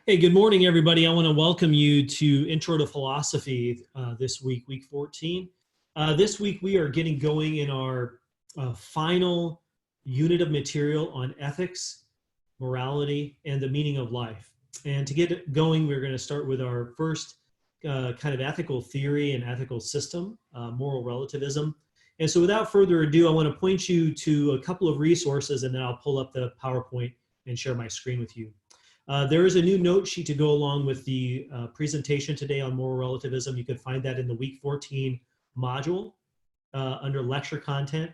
Hey, good morning, everybody. I want to welcome you to Intro to Philosophy this week, week 14. This week, we are getting going in our final unit of material on ethics, morality, and the meaning of life. And to get it going, we're going to start with our first kind of ethical theory and ethical system, moral relativism. And so without further ado, I want to point you to a couple of resources, and then I'll pull up the PowerPoint and share my screen with you. There is a new note sheet to go along with the presentation today on moral relativism. You can find that in the week 14 module under lecture content.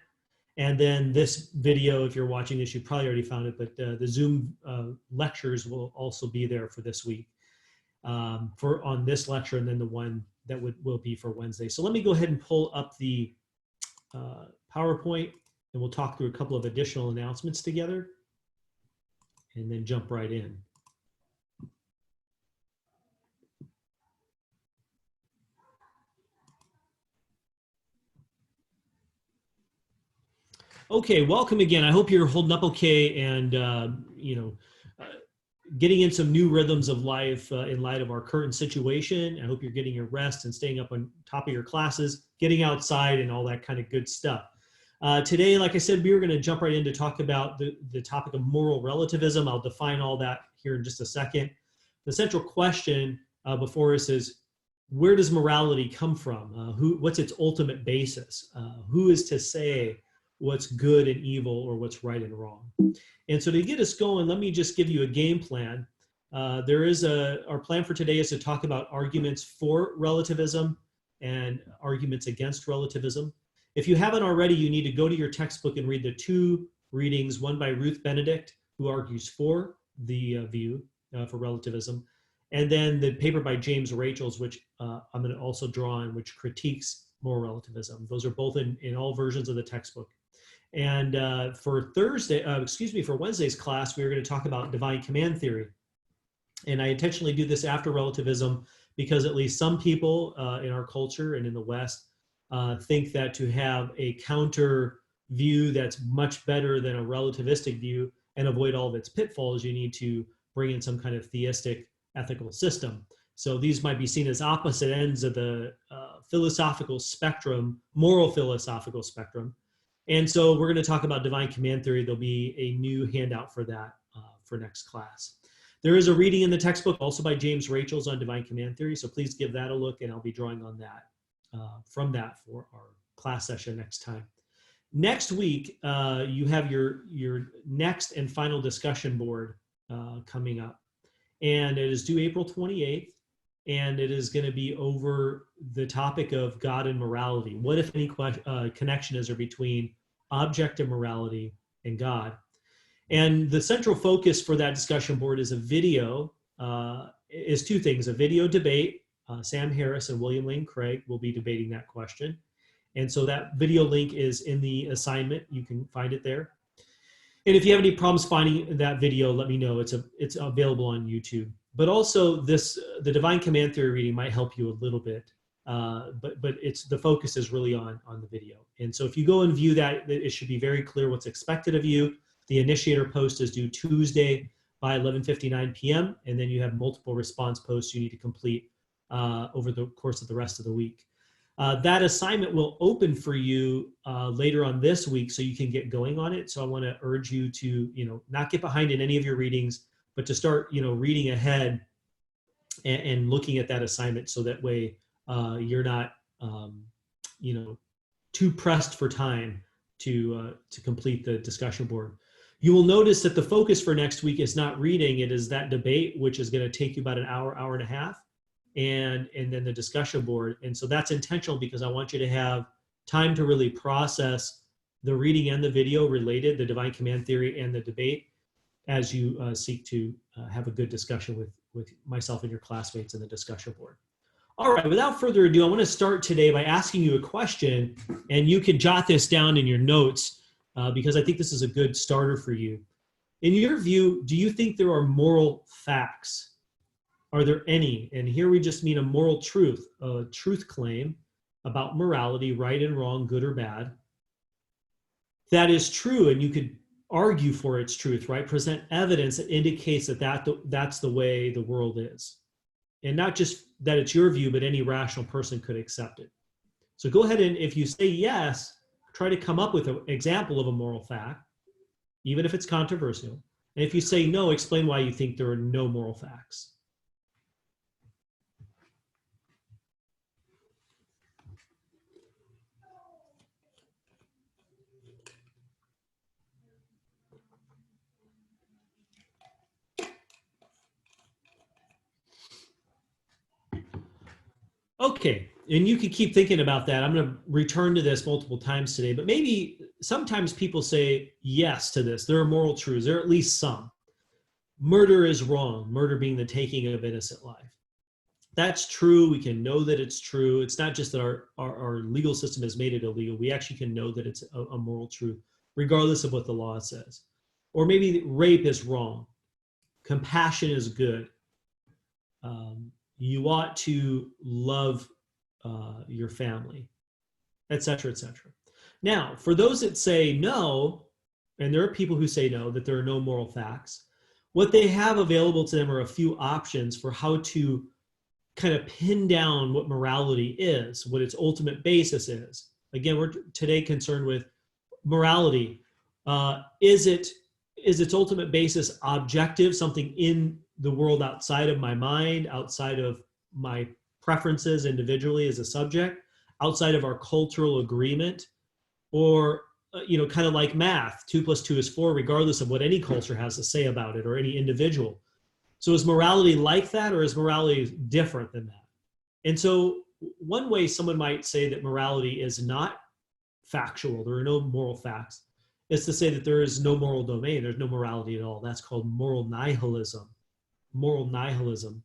And then this video, if you're watching this, you probably already found it, but the Zoom lectures will also be there for this week on this lecture, and then the one that will be for Wednesday. So let me go ahead and pull up the PowerPoint, and we'll talk through a couple of additional announcements together, and then jump right in. Okay, welcome again. I hope you're holding up okay and, getting in some new rhythms of life in light of our current situation. I hope you're getting your rest and staying up on top of your classes, getting outside and all that kind of good stuff. Today, like I said, we were going to jump right in to talk about the topic of moral relativism. I'll define all that here in just a second. The central question before us is, where does morality come from? What's its ultimate basis? Who is to say what's good and evil or what's right and wrong? And so to get us going, let me just give you a game plan. Our plan for today is to talk about arguments for relativism and arguments against relativism. If you haven't already, you need to go to your textbook and read the two readings, one by Ruth Benedict, who argues for the view for relativism, and then the paper by James Rachels, which I'm going to also draw on, which critiques moral relativism. Those are both in all versions of the textbook. And for Wednesday's class, we are going to talk about divine command theory. And I intentionally do this after relativism because at least some people in our culture and in the West think that to have a counter view that's much better than a relativistic view and avoid all of its pitfalls, you need to bring in some kind of theistic ethical system. So these might be seen as opposite ends of the philosophical spectrum, moral philosophical spectrum. And so we're going to talk about divine command theory. There'll be a new handout for that for next class. There is a reading in the textbook also by James Rachels on divine command theory. So please give that a look, and I'll be drawing on that from that for our class session next time. Next week, you have your next and final discussion board coming up. And it is due April 28th. And it is going to be over the topic of God and morality. What, if any, connection is there between objective morality and God? And the central focus for that discussion board is a video, is two things: a video debate. Sam Harris and William Lane Craig will be debating that question. And so that video link is in the assignment. You can find it there. And if you have any problems finding that video, let me know. It's available on YouTube. But also the divine command theory reading might help you a little bit, but the focus is really on the video. And so if you go and view that, it should be very clear what's expected of you. The initiator post is due Tuesday by 11:59 p.m. And then you have multiple response posts you need to complete over the course of the rest of the week. That assignment will open for you later on this week, so you can get going on it. So I want to urge you to, not get behind in any of your readings, but to start, reading ahead and looking at that assignment, so that way you're not, too pressed for time to complete the discussion board. You will notice that the focus for next week is not reading; it is that debate, which is going to take you about an hour, hour and a half, and then the discussion board. And so that's intentional because I want you to have time to really process the reading and the video related, the divine command theory and the debate, as you seek to have a good discussion with myself and your classmates in the discussion board. All right, without further ado, I want to start today by asking you a question, and you can jot this down in your notes because I think this is a good starter for you. In your view, do you think there are moral facts? Are there any? And here we just mean a moral truth, a truth claim about morality, right and wrong, good or bad, that is true, and you could argue for its truth, right? Present evidence that indicates that, that's the way the world is. And not just that it's your view, but any rational person could accept it. So go ahead and if you say yes, try to come up with an example of a moral fact, even if it's controversial. And if you say no, explain why you think there are no moral facts. Okay, and you could keep thinking about that. I'm going to return to this multiple times today, but maybe sometimes people say yes to this. There are moral truths. There are at least some. Murder is wrong, murder being the taking of innocent life. That's true. We can know that it's true. It's not just that our legal system has made it illegal. We actually can know that it's a moral truth, regardless of what the law says. Or maybe rape is wrong. Compassion is good. You ought to love your family, et cetera, et cetera. Now, for those that say no, and there are people who say no, that there are no moral facts, what they have available to them are a few options for how to kind of pin down what morality is, what its ultimate basis is. Again, we're today concerned with morality. Is its ultimate basis objective, something in the world outside of my mind, outside of my preferences individually as a subject, outside of our cultural agreement, or kind of like math, 2 + 2 is 4, regardless of what any culture has to say about it or any individual. So is morality like that, or is morality different than that? And so one way someone might say that morality is not factual, there are no moral facts, is to say that there is no moral domain, there's no morality at all. That's called moral nihilism. Moral nihilism.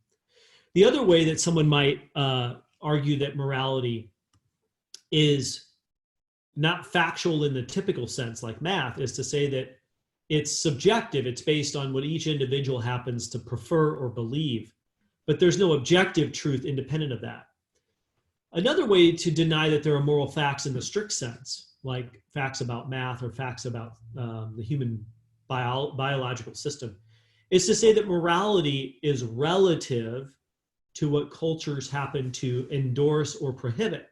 The other way that someone might argue that morality is not factual in the typical sense like math is to say that it's subjective. It's based on what each individual happens to prefer or believe, but there's no objective truth independent of that. Another way to deny that there are moral facts in the strict sense, like facts about math or facts about the human biological system, is to say that morality is relative to what cultures happen to endorse or prohibit.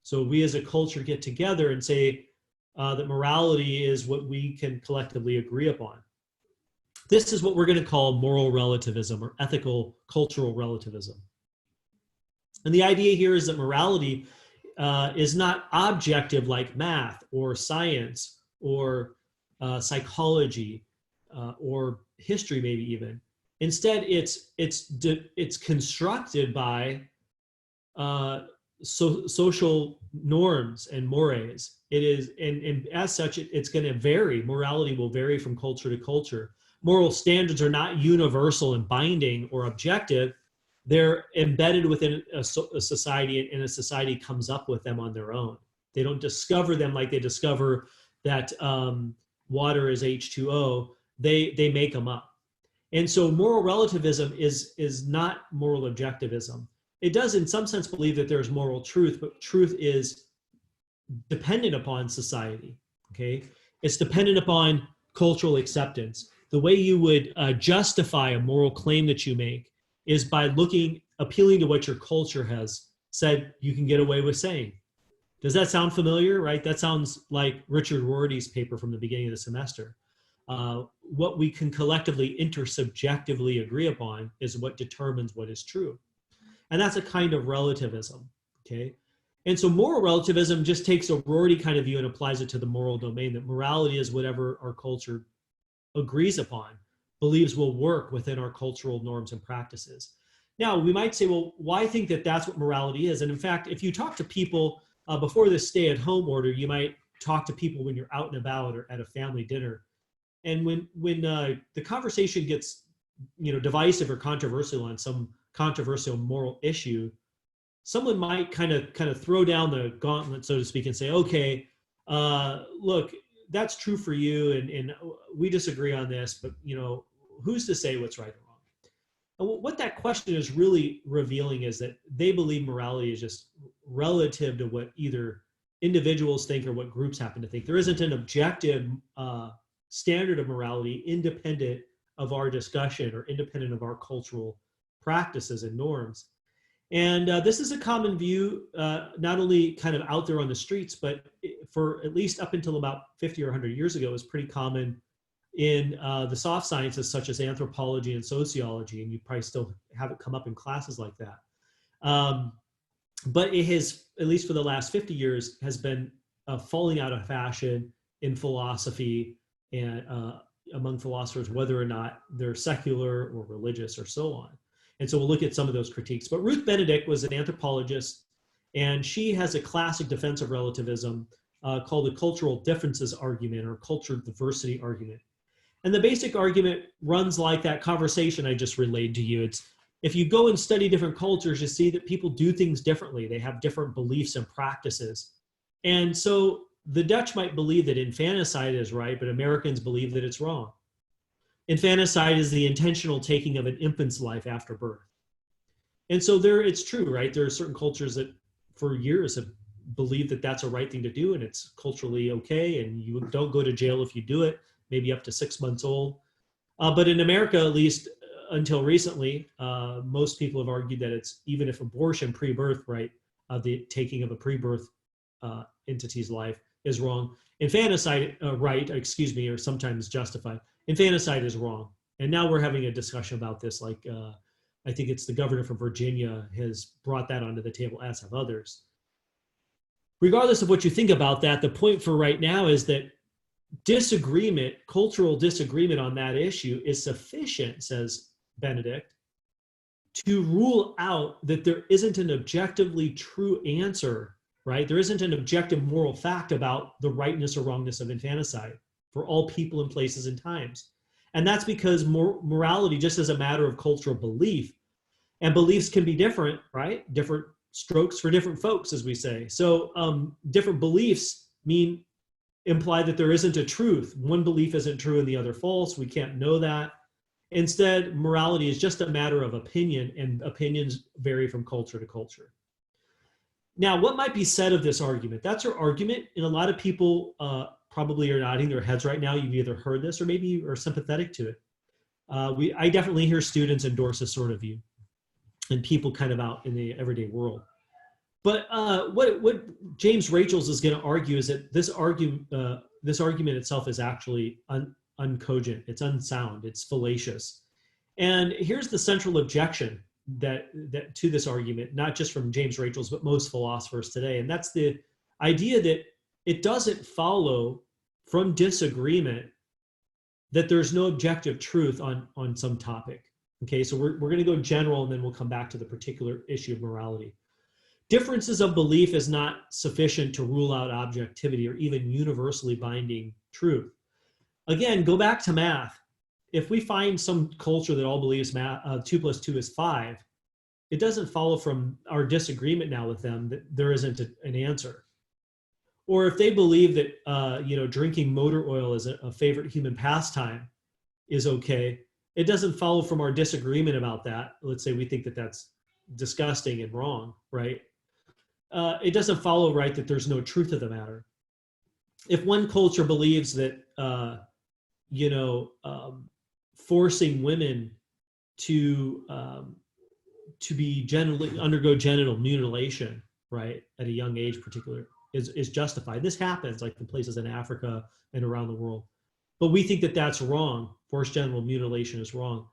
So we as a culture get together and say that morality is what we can collectively agree upon. This is what we're going to call moral relativism or ethical cultural relativism. And the idea here is that morality is not objective like math or science or psychology or history, maybe even. Instead, it's constructed by social norms and mores. It is, and as such, it's going to vary. Morality will vary from culture to culture. Moral standards are not universal and binding or objective. They're embedded within a society, and a society comes up with them on their own. They don't discover them like they discover that water is H2O. They make them up. And so moral relativism is not moral objectivism. It does in some sense believe that there's moral truth, but truth is dependent upon society, okay? It's dependent upon cultural acceptance. The way you would justify a moral claim that you make is by appealing to what your culture has said you can get away with saying. Does that sound familiar, right? That sounds like Richard Rorty's paper from the beginning of the semester. What we can collectively intersubjectively agree upon is what determines what is true. And that's a kind of relativism, okay? And so moral relativism just takes a Rorty kind of view and applies it to the moral domain, that morality is whatever our culture agrees upon, believes will work within our cultural norms and practices. Now, we might say, well, why think that that's what morality is? And in fact, if you talk to people before this stay-at-home order, you might talk to people when you're out and about or at a family dinner. And when the conversation gets, divisive or controversial on some controversial moral issue, someone might kind of throw down the gauntlet, so to speak, and say, okay, look, that's true for you, and we disagree on this, but who's to say what's right or wrong? And what that question is really revealing is that they believe morality is just relative to what either individuals think or what groups happen to think. There isn't an objective standard of morality independent of our discussion or independent of our cultural practices and norms. And this is a common view, not only kind of out there on the streets, but for at least up until about 50 or 100 years ago, it was pretty common in the soft sciences such as anthropology and sociology, and you probably still have it come up in classes like that. But it has, at least for the last 50 years, has been falling out of fashion in philosophy and among philosophers, whether or not they're secular or religious or so on. And so we'll look at some of those critiques. But Ruth Benedict was an anthropologist, and she has a classic defense of relativism called the cultural differences argument or cultural diversity argument. And the basic argument runs like that conversation I just relayed to you. It's if you go and study different cultures, you see that people do things differently. They have different beliefs and practices. And so the Dutch might believe that infanticide is right, but Americans believe that it's wrong. Infanticide is the intentional taking of an infant's life after birth. And so it's true, right? There are certain cultures that for years have believed that that's a right thing to do and it's culturally okay, and you don't go to jail if you do it, maybe up to 6 months old. But in America, at least until recently, most people have argued that it's, even if abortion pre-birth, right, the taking of a pre-birth entity's life is wrong. Infanticide, or sometimes justified. Infanticide is wrong. And now we're having a discussion about this, like I think it's the governor from Virginia has brought that onto the table, as have others. Regardless of what you think about that, the point for right now is that disagreement, cultural disagreement on that issue is sufficient, says Benedict, to rule out that there isn't an objectively true answer, right? There isn't an objective moral fact about the rightness or wrongness of infanticide for all people and places and times. And that's because morality just is a matter of cultural belief, and beliefs can be different, right? Different strokes for different folks, as we say. So different beliefs imply that there isn't a truth. One belief isn't true and the other false. We can't know that. Instead, morality is just a matter of opinion, and opinions vary from culture to culture. Now, what might be said of this argument? That's her argument, and a lot of people probably are nodding their heads right now. You've either heard this or maybe you are sympathetic to it. I definitely hear students endorse this sort of view, and people kind of out in the everyday world. But what James Rachels is going to argue is that this argument itself is actually uncogent, it's unsound, it's fallacious. And here's the central objection that to this argument, not just from James Rachels, but most philosophers today. And that's the idea that it doesn't follow from disagreement that there's no objective truth on some topic. Okay, so we're going to go general, and then we'll come back to the particular issue of morality. Differences of belief is not sufficient to rule out objectivity or even universally binding truth. Again, go back to math. If we find some culture that all believes 2 + 2 is 5, it doesn't follow from our disagreement now with them that there isn't an answer. Or if they believe that drinking motor oil is a favorite human pastime is okay, it doesn't follow from our disagreement about that. Let's say we think that that's disgusting and wrong, right? It doesn't follow, right, that there's no truth of the matter. If one culture believes that, forcing women to undergo genital mutilation, right, at a young age, particularly, is justified. This happens like in places in Africa and around the world. But we think that that's wrong. Forced genital mutilation is wrong.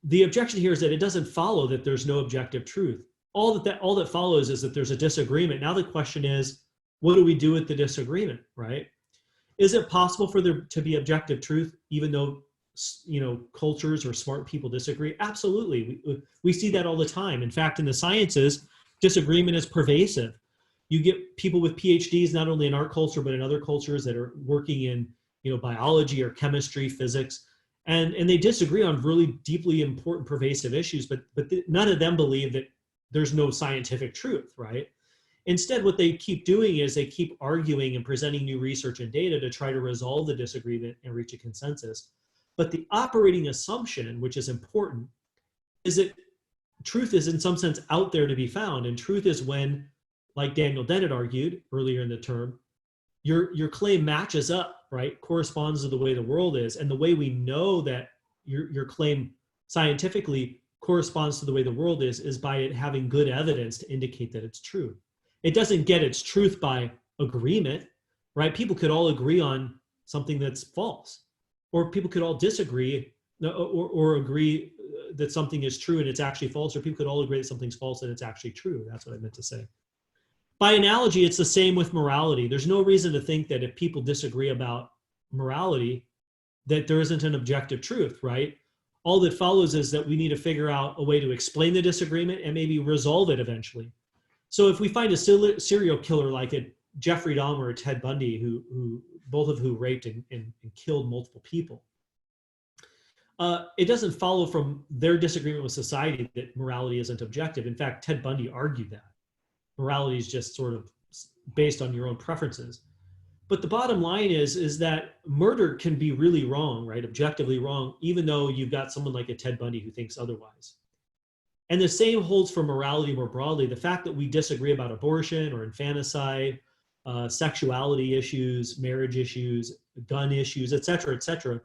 The objection here is that it doesn't follow that there's no objective truth. All that follows is that there's a disagreement. Now the question is, what do we do with the disagreement, right? Is it possible for there to be objective truth even though cultures or smart people disagree? Absolutely. We see that all the time. In fact, in the sciences, disagreement is pervasive. You get people with PhDs not only in our culture but in other cultures that are working in biology or chemistry, physics, and they disagree on really deeply important, pervasive issues, but none of them believe that there's no scientific truth, right? Instead, what they keep doing is they keep arguing and presenting new research and data to try to resolve the disagreement and reach a consensus. But the operating assumption, which is important, is that truth is in some sense out there to be found. And truth is when, like Daniel Dennett argued earlier in the term, your claim matches up, right, corresponds to the way the world is. And the way we know that your claim scientifically corresponds to the way the world is by it having good evidence to indicate that it's true. It doesn't get its truth by agreement, right? People could all agree on something that's false, or people could all disagree or agree that something is true and it's actually false, or people could all agree that something's false and it's actually true. That's what I meant to say. By analogy, it's the same with morality. There's no reason to think that if people disagree about morality, that there isn't an objective truth, right? All that follows is that we need to figure out a way to explain the disagreement and maybe resolve it eventually. So if we find a serial killer like a Jeffrey Dahmer or Ted Bundy, who both of who raped and killed multiple people, it doesn't follow from their disagreement with society that morality isn't objective. In fact, Ted Bundy argued that morality is just sort of based on your own preferences. But the bottom line is that murder can be really wrong, right? Objectively wrong, even though you've got someone like a Ted Bundy who thinks otherwise. And the same holds for morality more broadly. The fact that we disagree about abortion or infanticide, sexuality issues, marriage issues, gun issues, et cetera,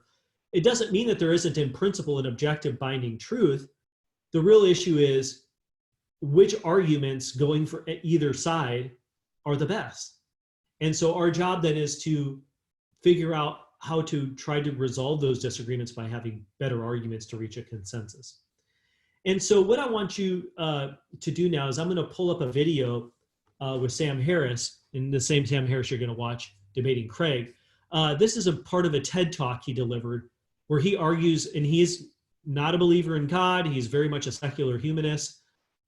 it doesn't mean that there isn't in principle an objective binding truth. The real issue is which arguments going for either side are the best. And so our job then is to figure out how to try to resolve those disagreements by having better arguments to reach a consensus. And so what I want you to do now is I'm going to pull up a video with Sam Harris, and the same Sam Harris you're going to watch debating Craig. This is a part of a TED Talk he delivered where he argues, and he's not a believer in God, he's very much a secular humanist,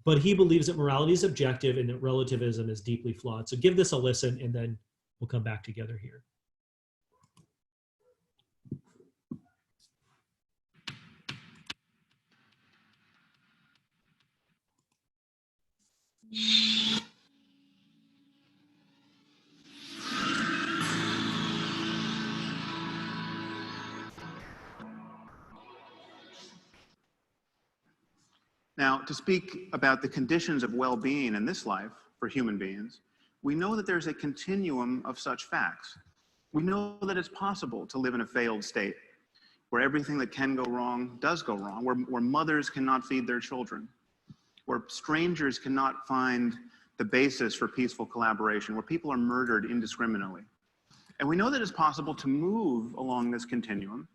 but he believes that morality is objective and that relativism is deeply flawed. So give this a listen, and then we'll come back together here. Now, to speak about the conditions of well-being in this life for human beings, we know that there's a continuum of such facts. We know that it's possible to live in a failed state, where everything that can go wrong does go wrong, where mothers cannot feed their children, where strangers cannot find the basis for peaceful collaboration, where people are murdered indiscriminately. And we know that it's possible to move along this continuum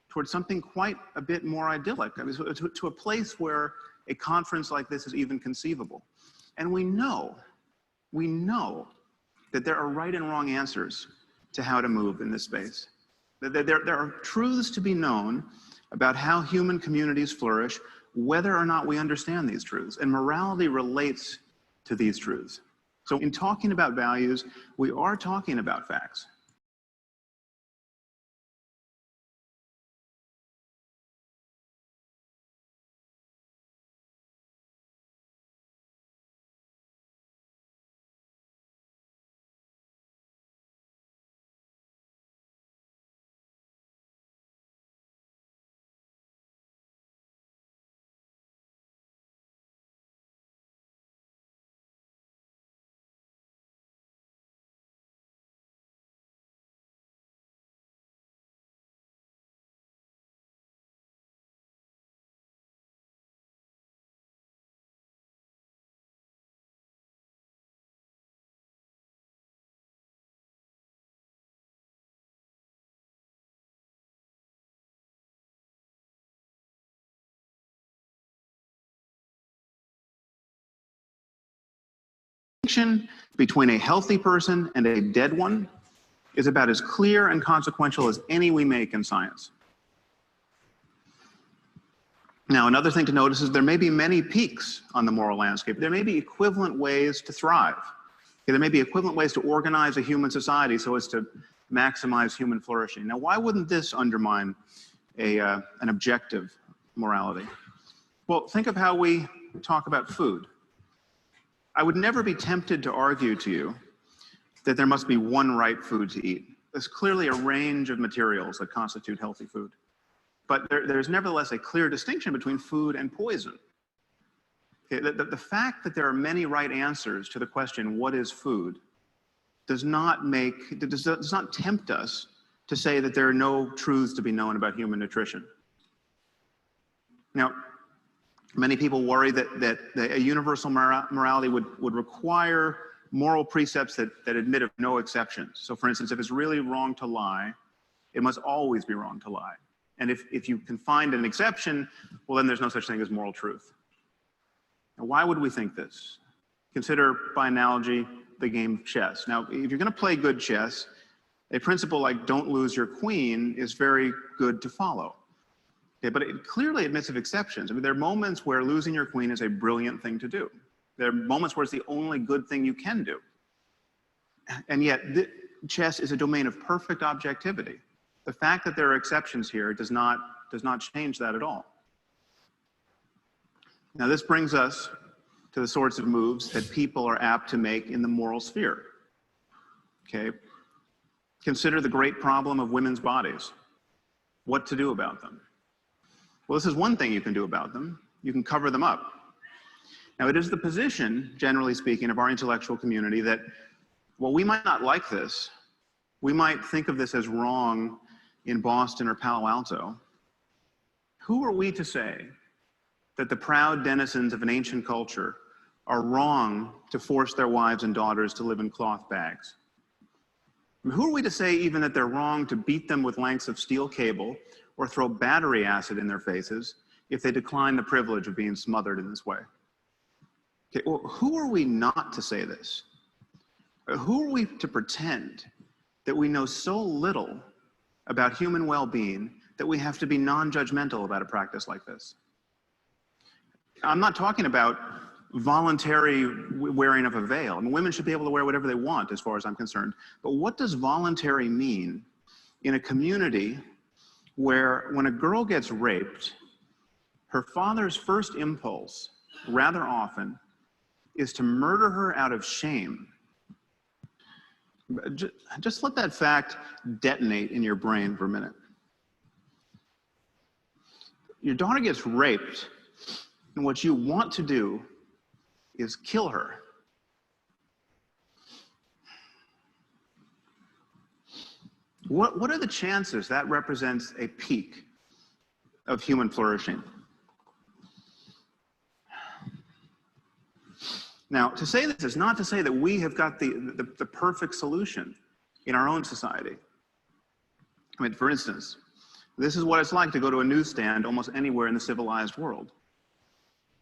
towards something quite a bit more idyllic, I mean, to a place where a conference like this is even conceivable. And we know that there are right and wrong answers to how to move in this space. There are truths to be known about how human communities flourish, whether or not we understand these truths. And morality relates to these truths. So in talking about values, we are talking about facts. Distinction between a healthy person and a dead one is about as clear and consequential as any we make in science. Now, another thing to notice is there may be many peaks on the moral landscape. There may be equivalent ways to thrive. There may be equivalent ways to organize a human society so as to maximize human flourishing. Now, why wouldn't this undermine an objective morality? Well, think of how we talk about food. I would never be tempted to argue to you that there must be one right food to eat. There's clearly a range of materials that constitute healthy food. But there's nevertheless a clear distinction between food and poison. Okay, the fact that there are many right answers to the question, what is food, does not tempt us to say that there are no truths to be known about human nutrition. Now, many people worry that a universal morality would require moral precepts that admit of no exceptions. So for instance, if it's really wrong to lie, it must always be wrong to lie. And if you can find an exception, well, then there's no such thing as moral truth. Now, why would we think this? Consider, by analogy, the game of chess. Now, if you're going to play good chess, a principle like don't lose your queen is very good to follow. Okay, but it clearly admits of exceptions. I mean, there are moments where losing your queen is a brilliant thing to do. There are moments where it's the only good thing you can do. And yet, chess is a domain of perfect objectivity. The fact that there are exceptions here does not change that at all. Now, this brings us to the sorts of moves that people are apt to make in the moral sphere. Okay? Consider the great problem of women's bodies. What to do about them? Well, this is one thing you can do about them. You can cover them up. Now, it is the position, generally speaking, of our intellectual community that, well, we might not like this. We might think of this as wrong in Boston or Palo Alto. Who are we to say that the proud denizens of an ancient culture are wrong to force their wives and daughters to live in cloth bags? I mean, who are we to say even that they're wrong to beat them with lengths of steel cable or throw battery acid in their faces if they decline the privilege of being smothered in this way? Okay, well, who are we not to say this? Who are we to pretend that we know so little about human well-being that we have to be non-judgmental about a practice like this? I'm not talking about voluntary wearing of a veil. I mean, women should be able to wear whatever they want as far as I'm concerned. But what does voluntary mean in a community where when a girl gets raped, her father's first impulse, rather often, is to murder her out of shame? Just let that fact detonate in your brain for a minute. Your daughter gets raped, and what you want to do is kill her. What are the chances that represents a peak of human flourishing? Now, to say this is not to say that we have got the perfect solution in our own society. I mean, for instance, this is what it's like to go to a newsstand almost anywhere in the civilized world.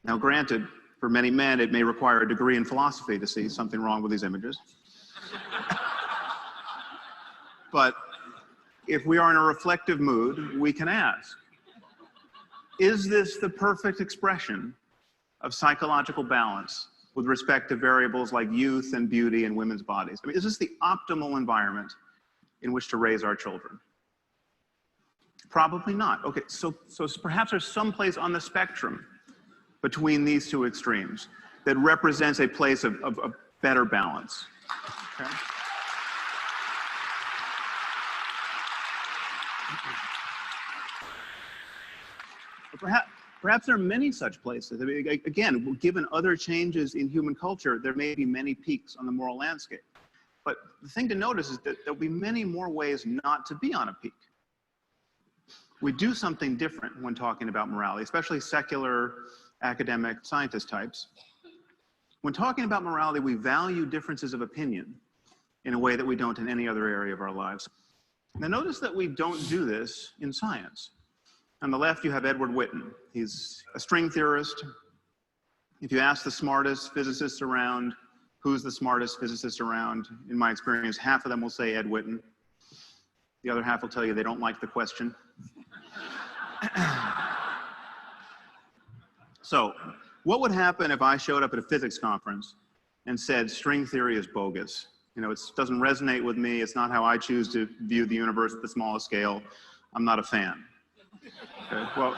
Now, granted, for many men, it may require a degree in philosophy to see something wrong with these images. But if we are in a reflective mood, we can ask, is this the perfect expression of psychological balance with respect to variables like youth and beauty in women's bodies? I mean, is this the optimal environment in which to raise our children? Probably not. Okay, so perhaps there's some place on the spectrum between these two extremes that represents a place of better balance. Okay? Perhaps there are many such places. I mean, again, given other changes in human culture, there may be many peaks on the moral landscape. But the thing to notice is that there'll be many more ways not to be on a peak. We do something different when talking about morality, especially secular, academic, scientist types. When talking about morality, we value differences of opinion in a way that we don't in any other area of our lives. Now notice that we don't do this in science. On the left, you have Edward Witten. He's a string theorist. If you ask the smartest physicists around, who's the smartest physicist around, in my experience, half of them will say Ed Witten. The other half will tell you they don't like the question. So, what would happen if I showed up at a physics conference and said string theory is bogus? You know, it doesn't resonate with me. It's not how I choose to view the universe at the smallest scale. I'm not a fan. Okay, well,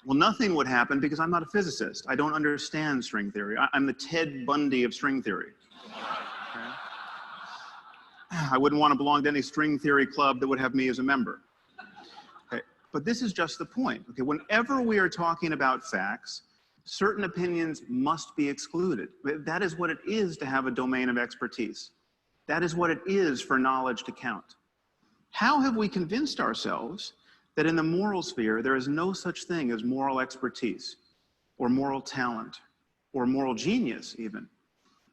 nothing would happen because I'm not a physicist. I don't understand string theory. I'm the Ted Bundy of string theory. Okay? I wouldn't want to belong to any string theory club that would have me as a member. Okay? But this is just the point. Okay? Whenever we are talking about facts, certain opinions must be excluded. That is what it is to have a domain of expertise. That is what it is for knowledge to count. How have we convinced ourselves that in the moral sphere there is no such thing as moral expertise or moral talent or moral genius even?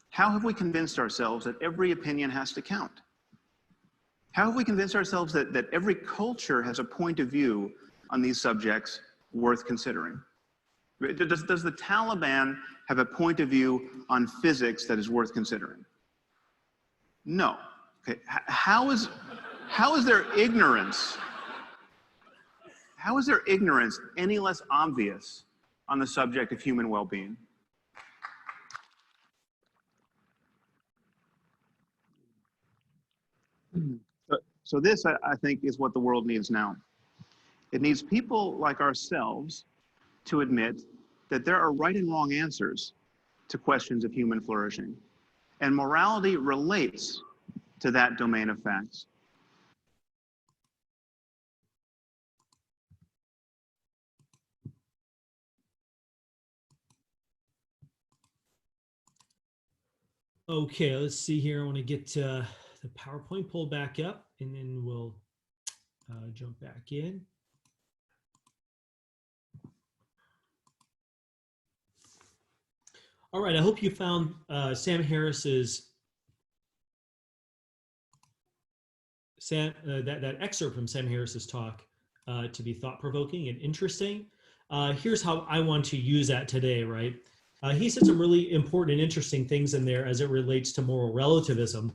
How have we convinced ourselves that every opinion has to count? How have we convinced ourselves that every culture has a point of view on these subjects worth considering? Does the Taliban have a point of view on physics that is worth considering? No. Okay. How is their ignorance? How is their ignorance any less obvious on the subject of human well-being? So this, I think, is what the world needs now. It needs people like ourselves to admit that there are right and wrong answers to questions of human flourishing. And morality relates to that domain of facts. Okay, let's see here. I want to get the PowerPoint pulled back up, and then we'll jump back in. All right, I hope you found Sam Harris's that excerpt from Sam Harris's talk to be thought-provoking and interesting. Here's how I want to use that today, right? He said some really important and interesting things in there as it relates to moral relativism.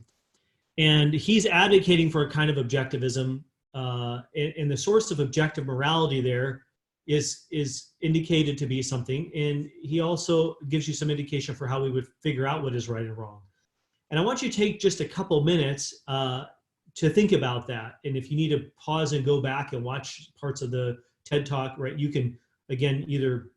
And he's advocating for a kind of objectivism. And the source of objective morality there is indicated to be something. And he also gives you some indication for how we would figure out what is right and wrong. And I want you to take just a couple minutes to think about that. And if you need to pause and go back and watch parts of the TED Talk, right, you can, again, either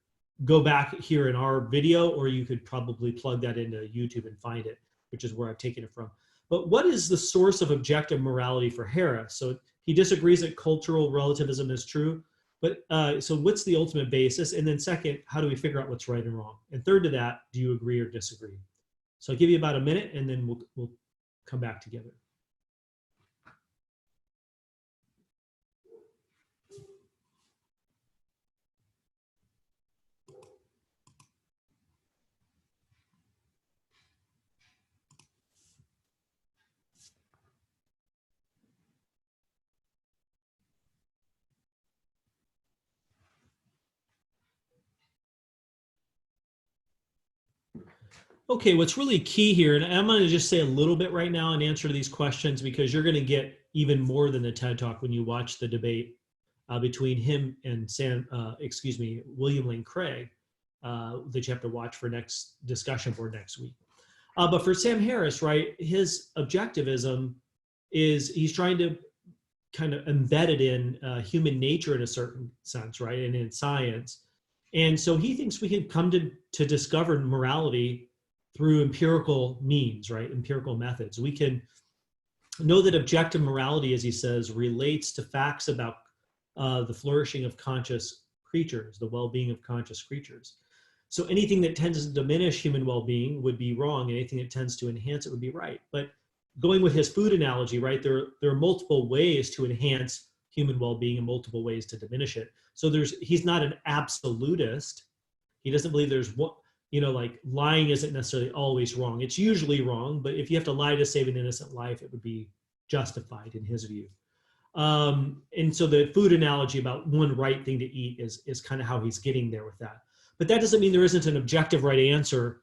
go back here in our video, or you could probably plug that into YouTube and find it, which is where I've taken it from. But what is the source of objective morality for Harris? So he disagrees that cultural relativism is true, but so what's the ultimate basis? And then second, how do we figure out what's right and wrong? And third to that, do you agree or disagree? So I'll give you about a minute, and then we'll come back together. Okay, what's really key here, and I'm going to just say a little bit right now and answer these questions, because you're going to get even more than the TED Talk when you watch the debate between him and William Lane Craig that you have to watch for next discussion board next week. But for Sam Harris, right, his objectivism is he's trying to kind of embed it in human nature in a certain sense, right, and in science. And so he thinks we can come to discover morality through empirical means, right? Empirical methods. We can know that objective morality, as he says, relates to facts about the flourishing of conscious creatures, the well-being of conscious creatures. So anything that tends to diminish human well-being would be wrong. Anything that tends to enhance it would be right. But going with his food analogy, right, there are multiple ways to enhance human well-being and multiple ways to diminish it. So he's not an absolutist. He doesn't believe there's one, like lying isn't necessarily always wrong. It's usually wrong, but if you have to lie to save an innocent life, it would be justified in his view. And so the food analogy about one right thing to eat is kind of how he's getting there with that. But that doesn't mean there isn't an objective right answer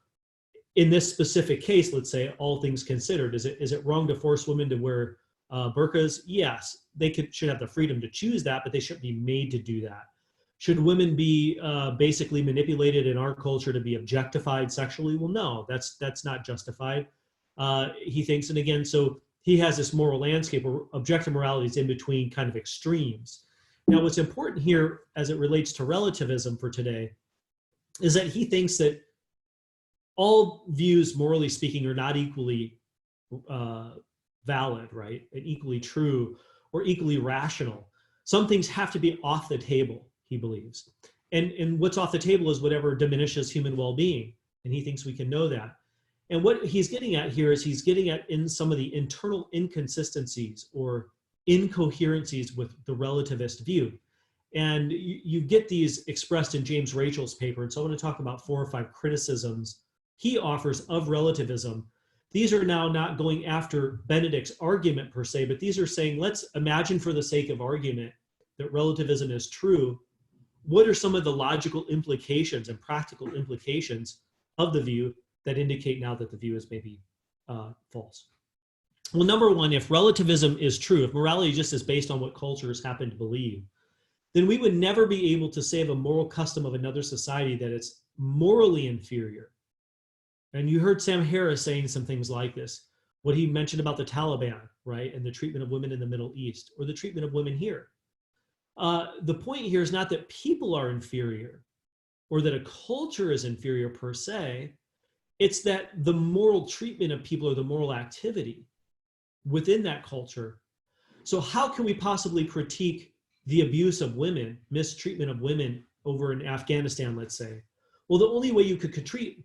in this specific case. Let's say, all things considered, is it wrong to force women to wear burqas? Yes, they should have the freedom to choose that, but they shouldn't be made to do that. Should women be basically manipulated in our culture to be objectified sexually? Well, no, that's not justified. He thinks, and again, so he has this moral landscape where objective morality is in between kind of extremes. Now, what's important here as it relates to relativism for today is that he thinks that all views, morally speaking, are not equally valid, right, and equally true or equally rational. Some things have to be off the table, he believes. And what's off the table is whatever diminishes human well-being. And he thinks we can know that. And what he's getting at here is he's getting at in some of the internal inconsistencies or incoherencies with the relativist view. And you get these expressed in James Rachel's paper. And so I want to talk about 4 or 5 criticisms he offers of relativism. These are now not going after Benedict's argument per se, but these are saying, let's imagine for the sake of argument that relativism is true. What are some of the logical implications and practical implications of the view that indicate now that the view is maybe false? Well, number one, if relativism is true, if morality just is based on what cultures happen to believe, then we would never be able to say of a moral custom of another society that it's morally inferior. And you heard Sam Harris saying some things like this, what he mentioned about the Taliban, right, and the treatment of women in the Middle East, or the treatment of women here. The point here is not that people are inferior or that a culture is inferior per se. It's that the moral treatment of people or the moral activity within that culture. So how can we possibly critique the abuse of women, mistreatment of women over in Afghanistan, let's say? Well, the only way you can critique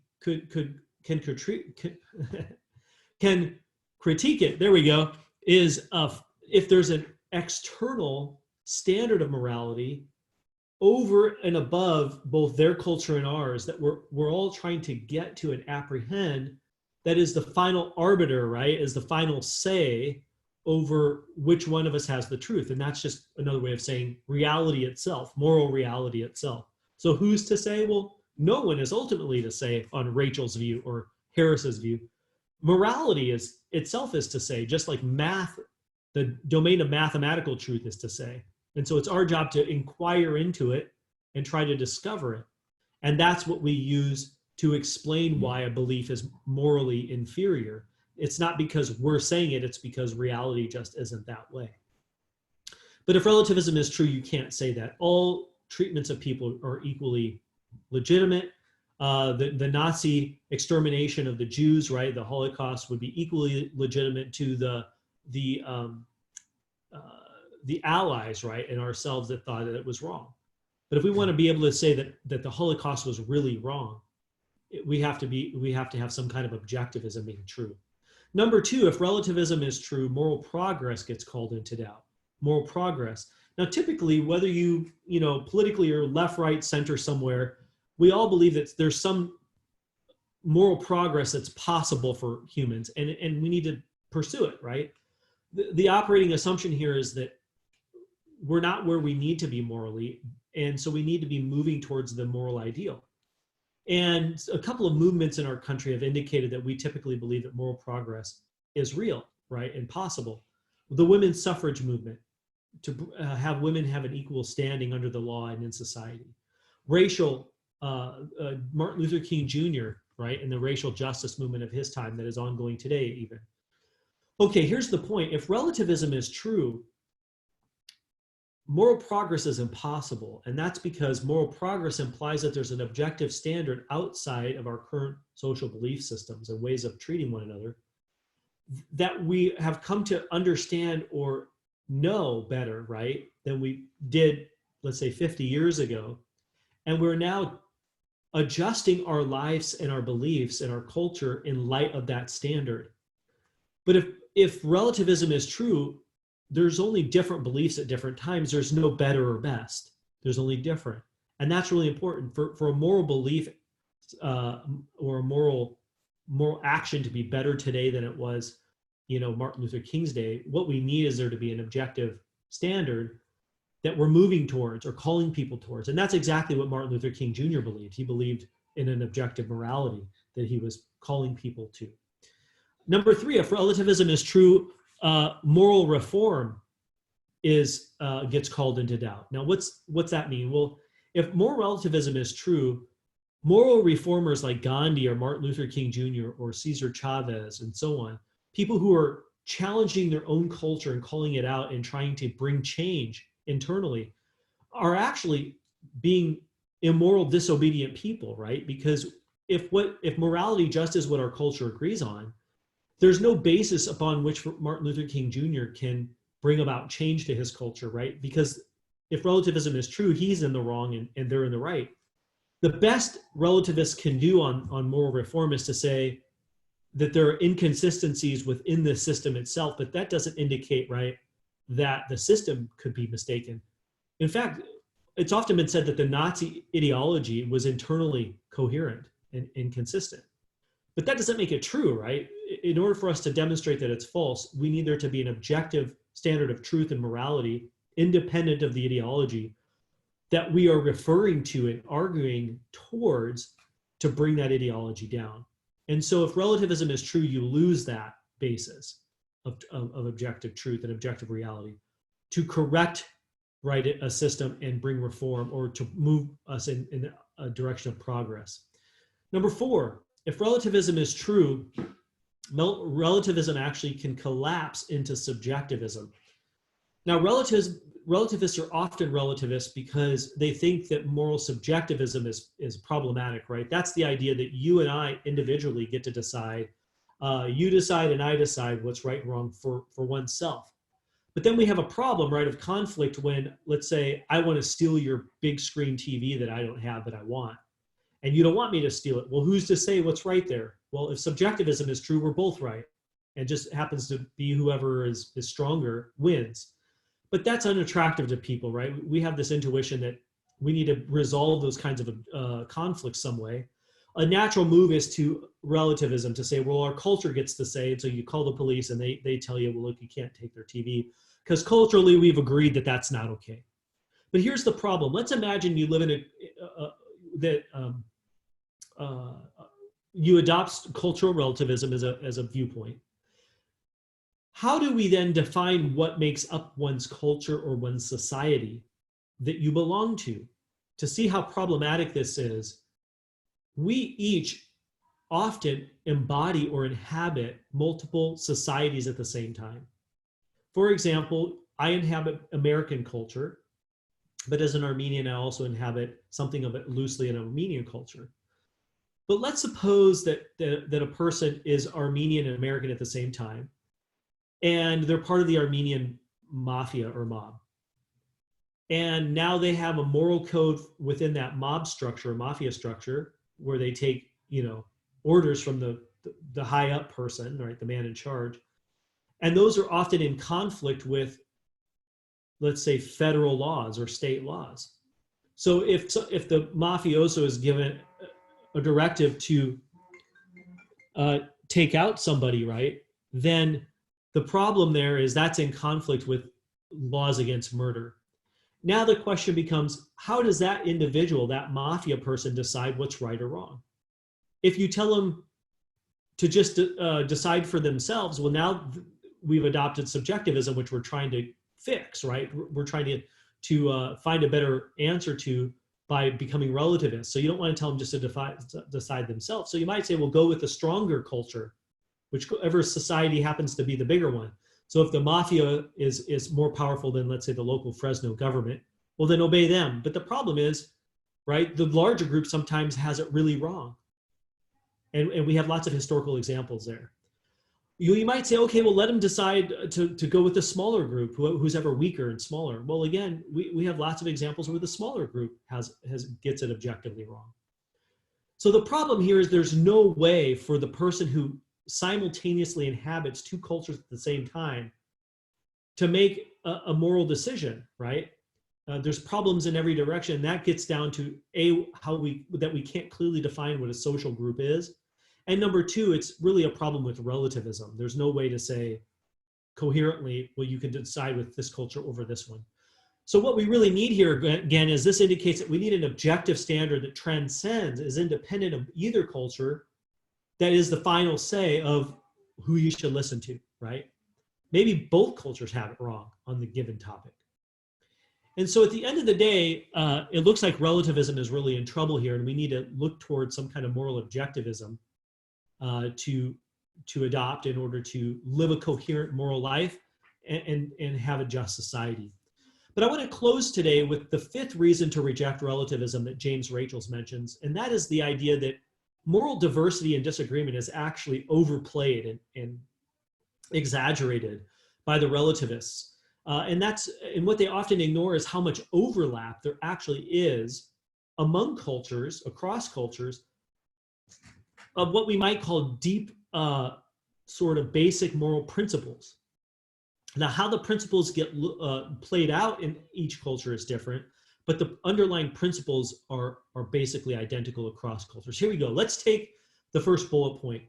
it, there we go, is if there's an external standard of morality over and above both their culture and ours that we're all trying to get to and apprehend, that is the final arbiter, right, is the final say over which one of us has the truth. And that's just another way of saying reality itself, moral reality itself. So who's to say? Well, no one is ultimately to say on Rachel's view or Harris's view. Morality is itself is to say, just like math, the domain of mathematical truth is to say. And so it's our job to inquire into it and try to discover it. And that's what we use to explain why a belief is morally inferior. It's not because we're saying it, it's because reality just isn't that way. But if relativism is true, you can't say that. All treatments of people are equally legitimate. The Nazi extermination of the Jews, right, the Holocaust would be equally legitimate to the Allies, right, and ourselves that thought that it was wrong. But if we want to be able to say that the Holocaust was really wrong, we have to have some kind of objectivism being true. Number two, if relativism is true, moral progress gets called into doubt. Moral progress. Now, typically, whether you politically or left, right, center somewhere, we all believe that there's some moral progress that's possible for humans, and we need to pursue it, right? The operating assumption here is that we're not where we need to be morally, and so we need to be moving towards the moral ideal. And a couple of movements in our country have indicated that we typically believe that moral progress is real, right, and possible. The women's suffrage movement, to have women have an equal standing under the law and in society. Racial, Martin Luther King Jr., right, and the racial justice movement of his time that is ongoing today even. Okay, here's the point. If relativism is true, moral progress is impossible. And that's because moral progress implies that there's an objective standard outside of our current social belief systems and ways of treating one another that we have come to understand or know better, right, than we did, let's say, 50 years ago. And we're now adjusting our lives and our beliefs and our culture in light of that standard. But if relativism is true, there's only different beliefs at different times. There's no better or best. There's only different. And that's really important for a moral belief or a moral action to be better today than it was, Martin Luther King's day. What we need is there to be an objective standard that we're moving towards or calling people towards. And that's exactly what Martin Luther King Jr. believed. He believed in an objective morality that he was calling people to. Number three, if relativism is true, moral reform gets called into doubt. Now, what's that mean? Well, if moral relativism is true, moral reformers like Gandhi or Martin Luther King Jr. or Cesar Chavez and so on, people who are challenging their own culture and calling it out and trying to bring change internally, are actually being immoral, disobedient people, right? Because if morality just is what our culture agrees on, there's no basis upon which Martin Luther King Jr. can bring about change to his culture, right? Because if relativism is true, he's in the wrong and they're in the right. The best relativists can do on moral reform is to say, that there are inconsistencies within the system itself, but that doesn't indicate, right, that the system could be mistaken. In fact, it's often been said that the Nazi ideology was internally coherent and consistent. But that doesn't make it true, right? In order for us to demonstrate that it's false, we need there to be an objective standard of truth and morality, independent of the ideology, that we are referring to and arguing towards to bring that ideology down. And so if relativism is true, you lose that basis of objective truth and objective reality to correct, right, a system and bring reform, or to move us in a direction of progress. Number 4, if relativism is true, relativism actually can collapse into subjectivism. Now, relativists are often relativists because they think that moral subjectivism is problematic, right? That's the idea that you and I individually get to decide. You decide and I decide what's right and wrong for oneself. But then we have a problem, right, of conflict when, let's say, I want to steal your big screen TV that I don't have, but I want. And you don't want me to steal it. Well, who's to say what's right there? Well, if subjectivism is true, we're both right. And just happens to be whoever is stronger wins. But that's unattractive to people, right? We have this intuition that we need to resolve those kinds of conflicts some way. A natural move is to relativism, to say, well, our culture gets to say, and so you call the police and they tell you, well, look, you can't take their TV, because culturally we've agreed that that's not okay. But here's the problem. Let's imagine you live in you adopt cultural relativism as a viewpoint. How do we then define what makes up one's culture or one's society that you belong to? To see how problematic this is, we each often embody or inhabit multiple societies at the same time. For example, I inhabit American culture, but as an Armenian, I also inhabit something of it loosely in Armenian culture. But let's suppose that a person is Armenian and American at the same time, and they're part of the Armenian mafia or mob. And now they have a moral code within that mob structure, mafia structure, where they take, orders from the high up person, right, the man in charge. And those are often in conflict with, let's say, federal laws or state laws. So if the mafioso is given a directive to take out somebody, right, then the problem there is that's in conflict with laws against murder. Now the question becomes, how does that individual, that mafia person, decide what's right or wrong? If you tell them to just decide for themselves, well, now we've adopted subjectivism, which we're trying to fix, right? We're trying to find a better answer to by becoming relativists. So you don't want to tell them just to decide themselves. So you might say, well, go with the stronger culture, whichever society happens to be the bigger one. So if the mafia is more powerful than, let's say, the local Fresno government, well, then obey them. But the problem is, right, the larger group sometimes has it really wrong. And we have lots of historical examples there. You might say, okay, well, let them decide to go with the smaller group, who's ever weaker and smaller. Well, again, we have lots of examples where the smaller group gets it objectively wrong. So the problem here is there's no way for the person who simultaneously inhabits two cultures at the same time to make a moral decision, right? There's problems in every direction. That gets down to that we can't clearly define what a social group is. And number 2, it's really a problem with relativism. There's no way to say coherently, well, you can decide with this culture over this one. So what we really need here, again, is this indicates that we need an objective standard that transcends, is independent of either culture, that is the final say of who you should listen to, right? Maybe both cultures have it wrong on the given topic. And so at the end of the day, it looks like relativism is really in trouble here, and we need to look towards some kind of moral objectivism to adopt in order to live a coherent moral life and have a just society. But I want to close today with the 5th reason to reject relativism that James Rachels mentions, and that is the idea that moral diversity and disagreement is actually overplayed and exaggerated by the relativists. And what they often ignore is how much overlap there actually is among cultures, across cultures, of what we might call deep sort of basic moral principles. Now, how the principles get played out in each culture is different, but the underlying principles are basically identical across cultures. Here we go. Let's take the first bullet point.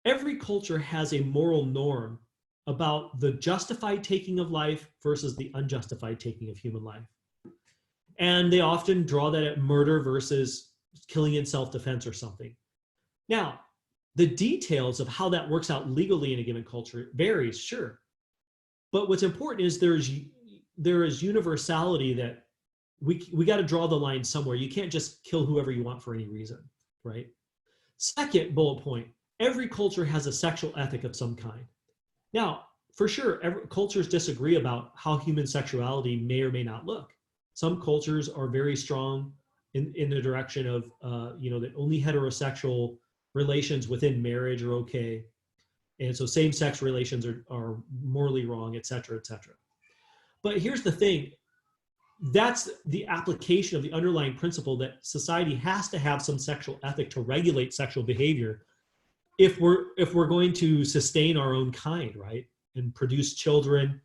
Every culture has a moral norm about the justified taking of life versus the unjustified taking of human life. And they often draw that at murder versus killing in self-defense or something. Now, the details of how that works out legally in a given culture varies, sure. But what's important is there is universality that we got to draw the line somewhere. You can't just kill whoever you want for any reason, right? Second bullet point, every culture has a sexual ethic of some kind. Now, for sure, cultures disagree about how human sexuality may or may not look. Some cultures are very strong in the direction of, that only heterosexual relations within marriage are okay. And so same-sex relations are morally wrong, et cetera, et cetera. But here's the thing. That's the application of the underlying principle that society has to have some sexual ethic to regulate sexual behavior if we're going to sustain our own kind, right? And produce children,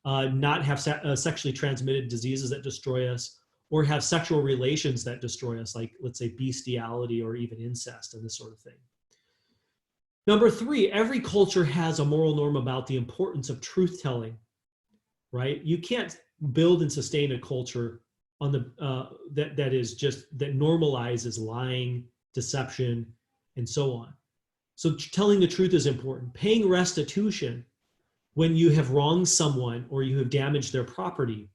not have sexually transmitted diseases that destroy us, or have sexual relations that destroy us, like, let's say, bestiality or even incest and this sort of thing. Number three, every culture has a moral norm about the importance of truth-telling, right? You can't build and sustain a culture on that normalizes lying, deception, and so on. So telling the truth is important. Paying restitution when you have wronged someone or you have damaged their property.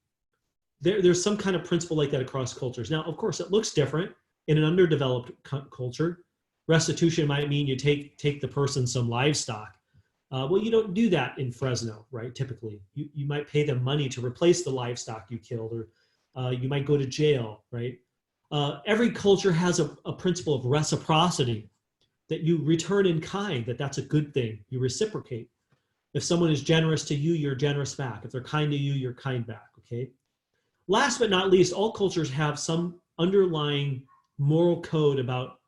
There's some kind of principle like that across cultures. Now, of course, it looks different in an underdeveloped culture. Restitution might mean you take the person some livestock. Well, you don't do that in Fresno, right? Typically, you might pay them money to replace the livestock you killed, or you might go to jail, right? Every culture has a principle of reciprocity, that you return in kind, that's a good thing. You reciprocate. If someone is generous to you, you're generous back. If they're kind to you, you're kind back, okay? Last but not least, all cultures have some underlying moral code about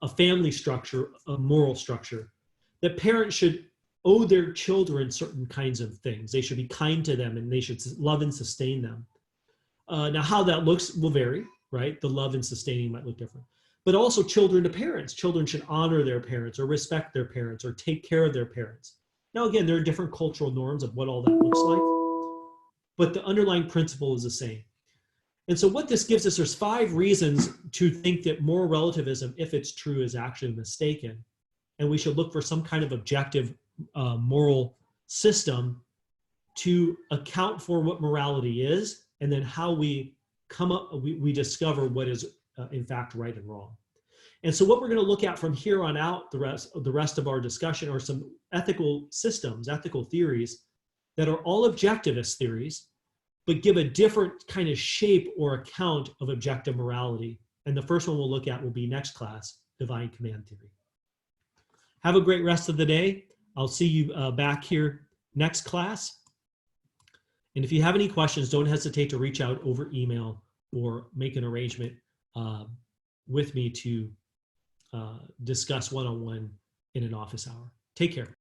a family structure, a moral structure, that parents should owe their children certain kinds of things. They should be kind to them and they should love and sustain them. Now, how that looks will vary, right? The love and sustaining might look different. But also children to parents. Children should honor their parents or respect their parents or take care of their parents. Now, again, there are different cultural norms of what all that looks like, but the underlying principle is the same. And so what this gives us, there's 5 reasons to think that moral relativism, if it's true, is actually mistaken. And we should look for some kind of objective moral system to account for what morality is, and then how we we discover what is in fact right and wrong. And so what we're going to look at from here on out, the rest of our discussion, are some ethical systems, ethical theories that are all objectivist theories, but give a different kind of shape or account of objective morality. And the first one we'll look at will be next class, divine command theory. Have a great rest of the day. I'll see you back here next class. And if you have any questions, don't hesitate to reach out over email or make an arrangement with me to discuss one-on-one in an office hour. Take care.